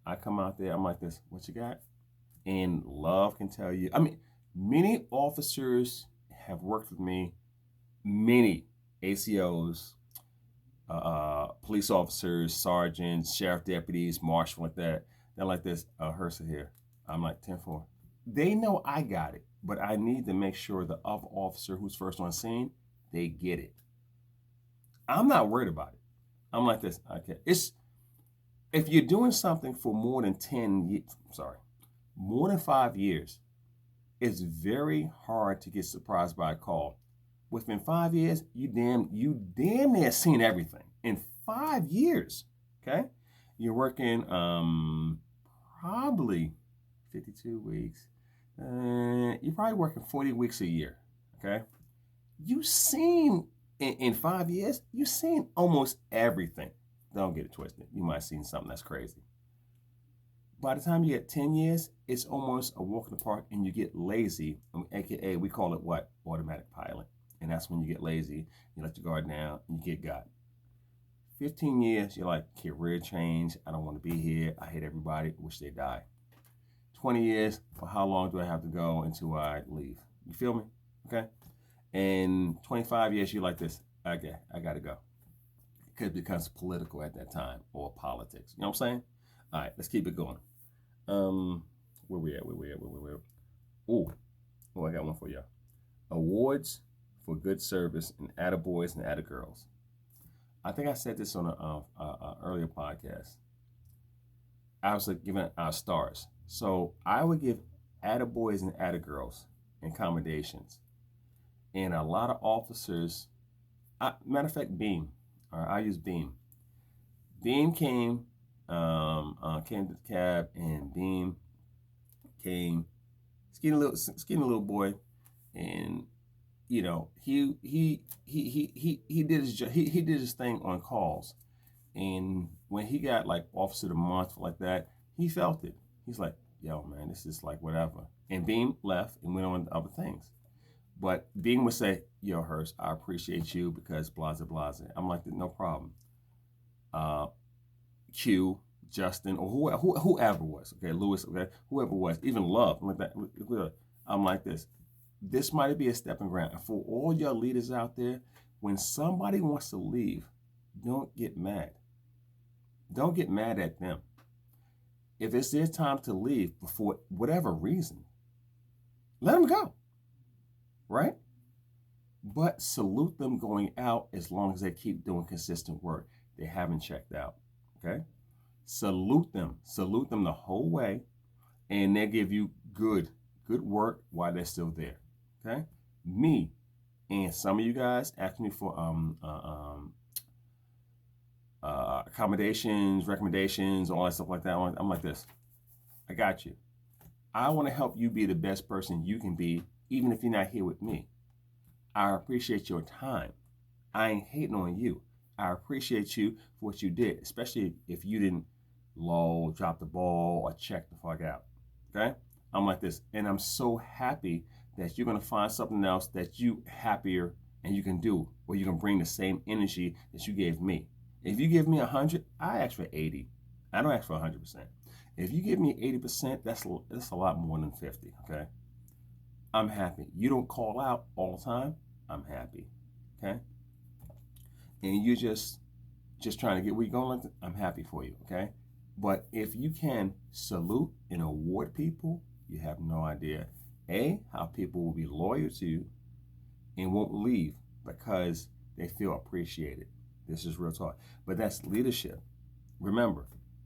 I come out there, I'm like this, what you got? And love can tell you, I mean, many officers have worked with me, many ACOs, police officers, sergeants, sheriff deputies, marshal, like that. They're like this, Hirsch here. I'm like 10-4. They know I got it, but I need to make sure the other officer who's first on scene, they get it. I'm not worried about it. I'm like this, okay. If you're doing something for more than 5 years, it's very hard to get surprised by a call. Within 5 years, you damn near seen everything. In 5 years, okay? You're working probably 52 weeks. You're probably working 40 weeks a year, okay? You've seen, in 5 years, you've seen almost everything. Don't get it twisted. You might have seen something that's crazy. By the time you get 10 years, it's almost a walk in the park and you get lazy, AKA we call it what? Automatic pilot. And that's when you get lazy, you let your guard down, and you get got. 15 years, you're like, career change, I don't want to be here, I hate everybody, wish they die. 20 years, for how long do I have to go until I leave? You feel me? Okay? And 25 years, you're like this, okay, I gotta go. Because it becomes political at that time, or politics. You know what I'm saying? All right, let's keep it going. Where we at? Oh, I got one for y'all. Awards for good service and attaboys and attagirls. I think I said this on an earlier podcast. I was giving out stars. So I would give attaboys and attagirls and commendations. And a lot of officers, matter of fact, Beam. I use Beam. Beam came to the cab, and Beam came, skinny little boy, and you know he did his thing on calls, and when he got like Officer of the Month like that, he felt it. He's like, yo man, this is like whatever. And Beam left and went on to other things. But Beam would say, yo, Hirsch, I appreciate you because blah, blah, blah. I'm like, no problem. Q, Justin, or whoever was, okay, Lewis, okay, whoever was, even Love, like that. I'm like this. This might be a stepping ground. And for all your leaders out there, when somebody wants to leave, don't get mad. Don't get mad at them. If it's their time to leave for whatever reason, let them go. Right? But salute them going out as long as they keep doing consistent work. They haven't checked out. Okay? Salute them the whole way, and they give you good work while they're still there. Okay? Me and some of you guys ask me for accommodations, recommendations, all that stuff like that. I'm like this. I got you. I want to help you be the best person you can be, even if you're not here with me. I appreciate your time. I ain't hating on you. I appreciate you for what you did, especially if you didn't lull, drop the ball, or check the fuck out. Okay? I'm like this. And I'm so happy that you're going to find something else that you happier and you can do, where you can bring the same energy that you gave me. If you give me 100, I ask for 80. I don't ask for 100%. If you give me 80%, that's a lot more than 50, okay? I'm happy. You don't call out all the time, I'm happy, okay? And you're just trying to get where you're going, I'm happy for you, okay? But if you can salute and award people, you have no idea, A, how people will be loyal to you and won't leave because they feel appreciated. This is real talk. But that's leadership. Remember,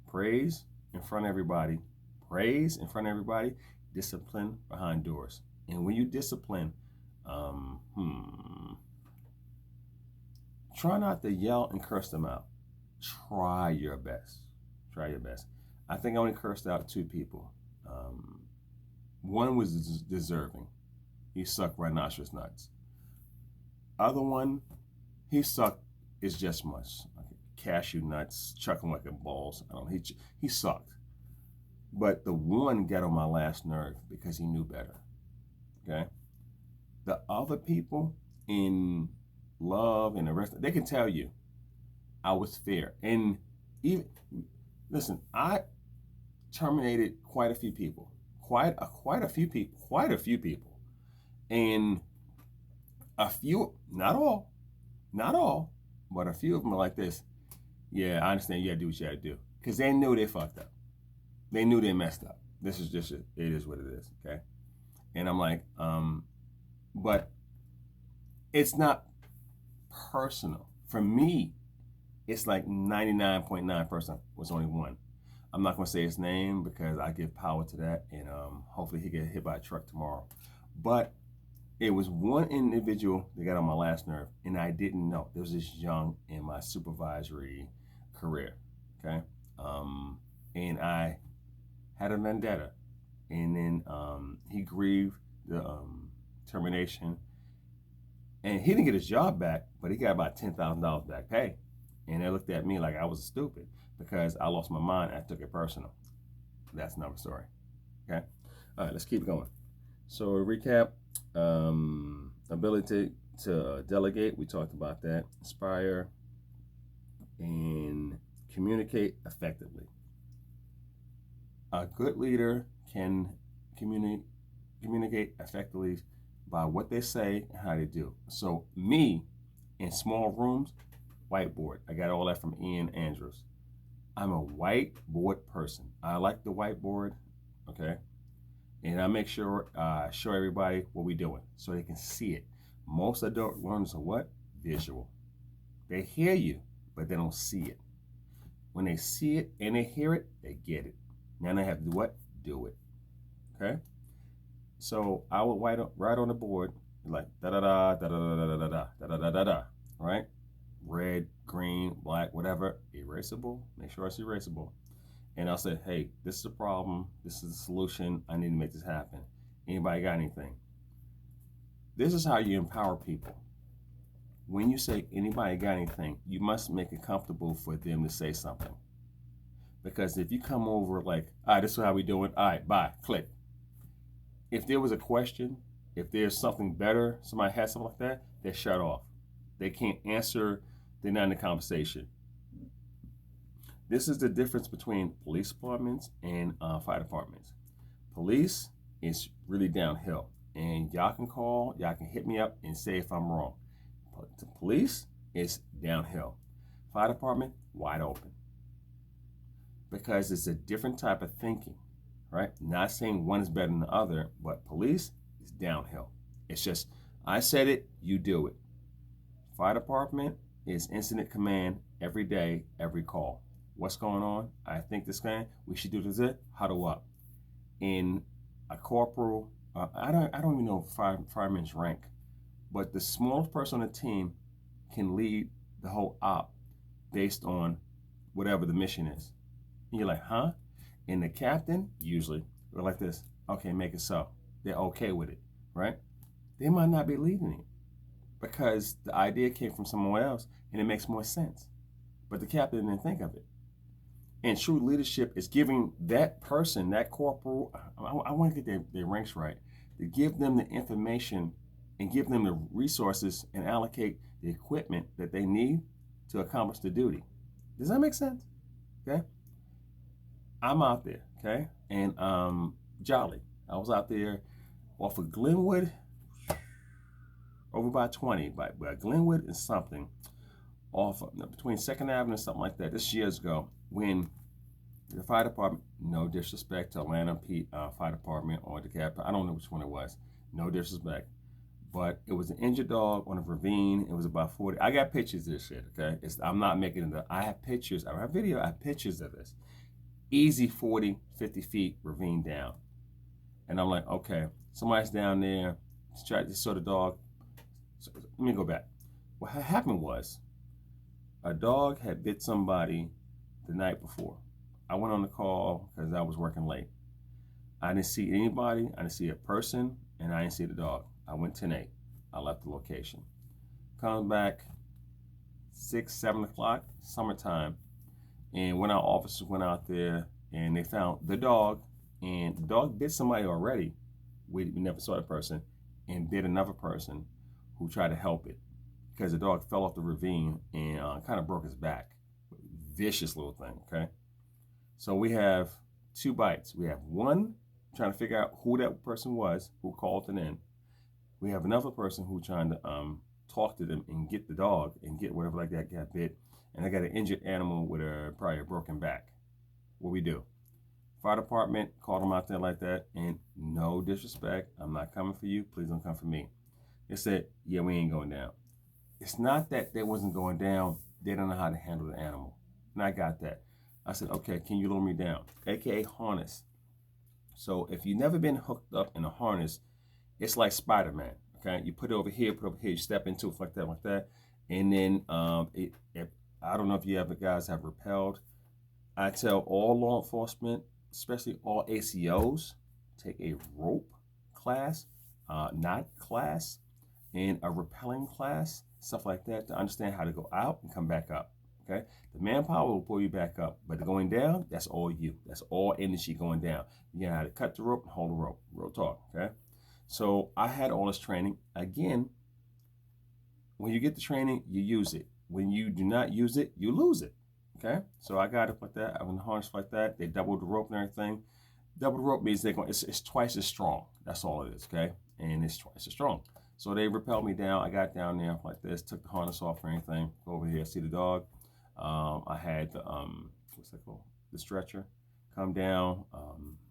praise in front of everybody, discipline behind doors. And when you discipline, Try not to yell and curse them out. Try your best. Try your best. I think I only cursed out 2 people. One was deserving. He sucked rhinoceros nuts. Other one, he sucked is just much. Like cashew nuts, chuckling like a balls. I don't know. He sucked. But the one got on my last nerve because he knew better. Okay? The other people in love and the rest, they can tell you I was fair. And even, listen, I terminated quite a few people. Quite a few people. And a few, not all, but a few of them are like this. Yeah, I understand you gotta do what you gotta do. Because they knew they fucked up. They knew they messed up. This is just it. It is what it is, okay? And I'm like, but it's not personal. For me, it's like 99.9% was only one. I'm not gonna say his name because I give power to that, and hopefully he get hit by a truck tomorrow. But it was one individual that got on my last nerve, and I didn't know. There was this young in my supervisory career, okay? And I had a vendetta, and then he grieved the termination, and he didn't get his job back, but he got about $10,000 back pay. And they looked at me like I was stupid because I lost my mind and I took it personal. That's another story. Okay? All right, let's keep going. So, recap, ability to delegate, we talked about that. Inspire and communicate effectively. A good leader can communicate effectively by what they say and how they do. So, me, in small rooms, whiteboard. I got all that from Ian Andrews. I'm a whiteboard person. I like the whiteboard, okay? And I make sure I show everybody what we're doing so they can see it. Most adult learners are what? Visual. They hear you, but they don't see it. When they see it and they hear it, they get it. Now they have to do what? Do it. Okay? So I would write on the board like da-da-da, da-da-da-da-da-da, da-da-da-da-da, right? Red, green, black, whatever, erasable. Make sure it's erasable. And I'll say, hey, this is a problem. This is a solution. I need to make this happen. Anybody got anything? This is how you empower people. When you say anybody got anything, you must make it comfortable for them to say something. Because if you come over like, all right, this is how we doing. All right, bye, click. If there was a question, if there's something better, somebody has something like that, they shut off. They can't answer. They're not in the conversation. This is the difference between police departments and fire departments. Police is really downhill, and y'all can hit me up and say if I'm wrong. But the police is downhill. Fire department, wide open. Because it's a different type of thinking, right? Not saying one is better than the other, but police is downhill. It's just, I said it, you do it. Fire department is incident command every day, every call. What's going on? I think this guy, we should do this, huddle up. In a corporal, I don't even know fireman's rank, but the smallest person on the team can lead the whole op based on whatever the mission is. And you're like, huh? And the captain, usually, we're like this, okay, make it so. They're okay with it, right? They might not be leading it because the idea came from somewhere else and it makes more sense. But the captain didn't think of it. And true leadership is giving that person, that corporal, I want to get their ranks right, to give them the information and give them the resources and allocate the equipment that they need to accomplish the duty. Does that make sense? Okay? I'm out there, okay? And Jolly, I was out there off of Glenwood, over by 20, by Glenwood and something, off of, between 2nd Avenue and something like that. This years ago, when the fire department, no disrespect to Atlanta Fire Department or DeKalb, I don't know which one it was, no disrespect, but it was an injured dog on a ravine. It was about 40. I got pictures of this shit, okay? I'm not making it. I have pictures. I don't have video. I have pictures of this. Easy 40, 50 feet ravine down. And I'm like, okay, somebody's down there. Try to saw the dog. So, let me go back. What happened was A dog had bit somebody the night before. I went on the call because I was working late. I didn't see anybody. I didn't see a person, and I didn't see the dog. I went 10-8. I left the location. Comes back 6, 7 o'clock, summertime, and when our officers went out there and they found the dog, and the dog bit somebody already. We never saw the person, and bit another person who tried to help it because the dog fell off the ravine and kind of broke his back. Vicious little thing, okay? So we have 2 bites. We have one trying to figure out who that person was who called it in. We have another person who trying to talk to them and get the dog and get whatever like that got bit. And I got an injured animal with probably a broken back. What we do? Fire department called them out there like that, and no disrespect, I'm not coming for you. Please don't come for me. They said, yeah, we ain't going down. It's not that they wasn't going down. They don't know how to handle the animal. And I got that. I said, okay, can you lower me down? AKA harness. So if you've never been hooked up in a harness, it's like Spider-Man. Okay, you put it over here, you step into it like that, and then I don't know if you ever guys have rappelled. I tell all law enforcement, especially all ACOs, take a rope class, knot class, and a rappelling class, stuff like that, to understand how to go out and come back up. Okay, the manpower will pull you back up, but the going down, that's all you. That's all energy going down. You know how to cut the rope and hold the rope. Real talk. Okay. So I had all this training. Again, when you get the training, you use it. When you do not use it, you lose it. Okay? So I got it like that. I'm in the harness like that. They doubled the rope and everything. Double the rope means it's twice as strong. That's all it is, okay? And it's twice as strong. So they rappelled me down. I got down there like this, took the harness off or anything. Go over here, see the dog. I had the, what's that called? The stretcher. Come down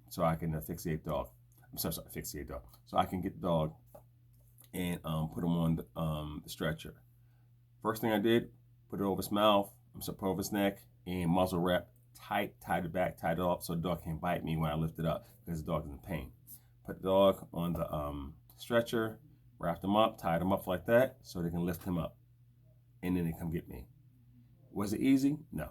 so I can asphyxiate the dog. I'm sorry, asphyxiate dog. So I can get the dog and put him on the stretcher. First thing I did, put it over his mouth, put it over his neck, and muzzle wrap tight, tied it back, tied it up so the dog can't bite me when I lift it up because the dog is in pain. Put the dog on the stretcher, wrapped him up, tied him up like that so they can lift him up. And then they come get me. Was it easy? No.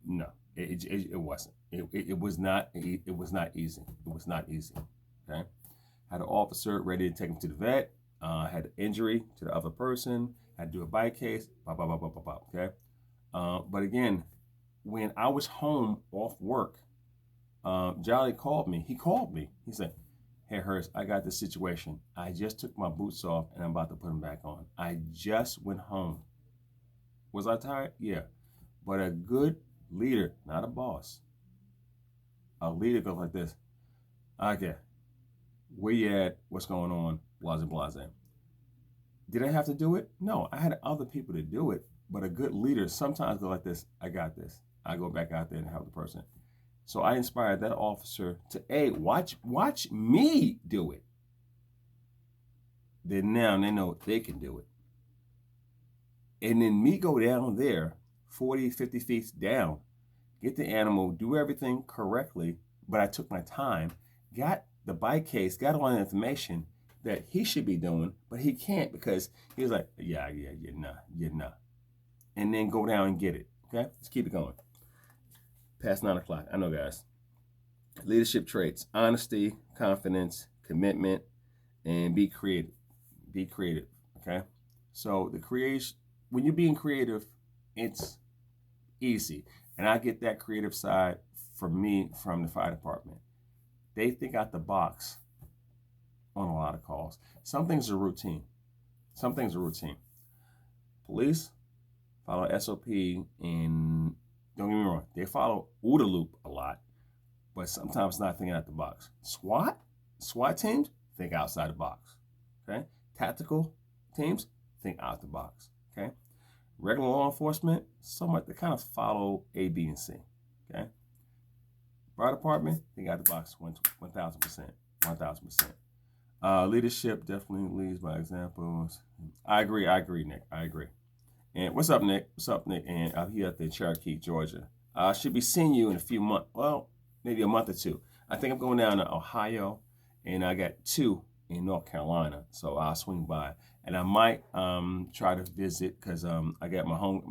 No, it wasn't. It was not. It was not easy. It was not easy. Okay, had an officer ready to take him to the vet. Had an injury to the other person. Had to do a bite case. Blah blah blah blah blah blah. Okay, but again, when I was home off work, Jolly called me. He called me. He said, "Hey Hurst, I got this situation. I just took my boots off and I'm about to put them back on. I just went home. Was I tired? Yeah, but a good leader, not a boss. A leader goes like this. Okay, where you at? What's going on? Blase, blase. Did I have to do it? No, I had other people to do it. But a good leader sometimes go like this. I got this. I go back out there and help the person. So I inspired that officer to, hey, watch me do it. Then now they know they can do it. And then me go down there 40, 50 feet down, get the animal, do everything correctly, but I took my time, got the bite case, got all the information that he should be doing, but he can't because he was like, yeah, nah. And then go down and get it, okay? Let's keep it going. Past 9 o'clock, I know, guys. Leadership traits: honesty, confidence, commitment, and be creative. Be creative, okay? So the creation, when you're being creative, it's easy. And I get that creative side from me from the fire department. They think out the box on a lot of calls. Some things are routine. Police follow SOP, and don't get me wrong, they follow OODA loop a lot, but sometimes not thinking out the box. SWAT teams think outside the box. Okay? Tactical teams think out the box. Okay? Regular law enforcement, somewhat they kind of follow A, B, and C. Okay? Fire department, think out the box 1,000%. 1,000%. Leadership definitely leads by examples. I agree, Nick. I agree. And what's up, Nick? And I'm here at the Cherokee, Georgia. I should be seeing you in a few months. Well, maybe a month or two. I think I'm going down to Ohio, and I got 2 in North Carolina, so I'll swing by, and I might try to visit because I got my home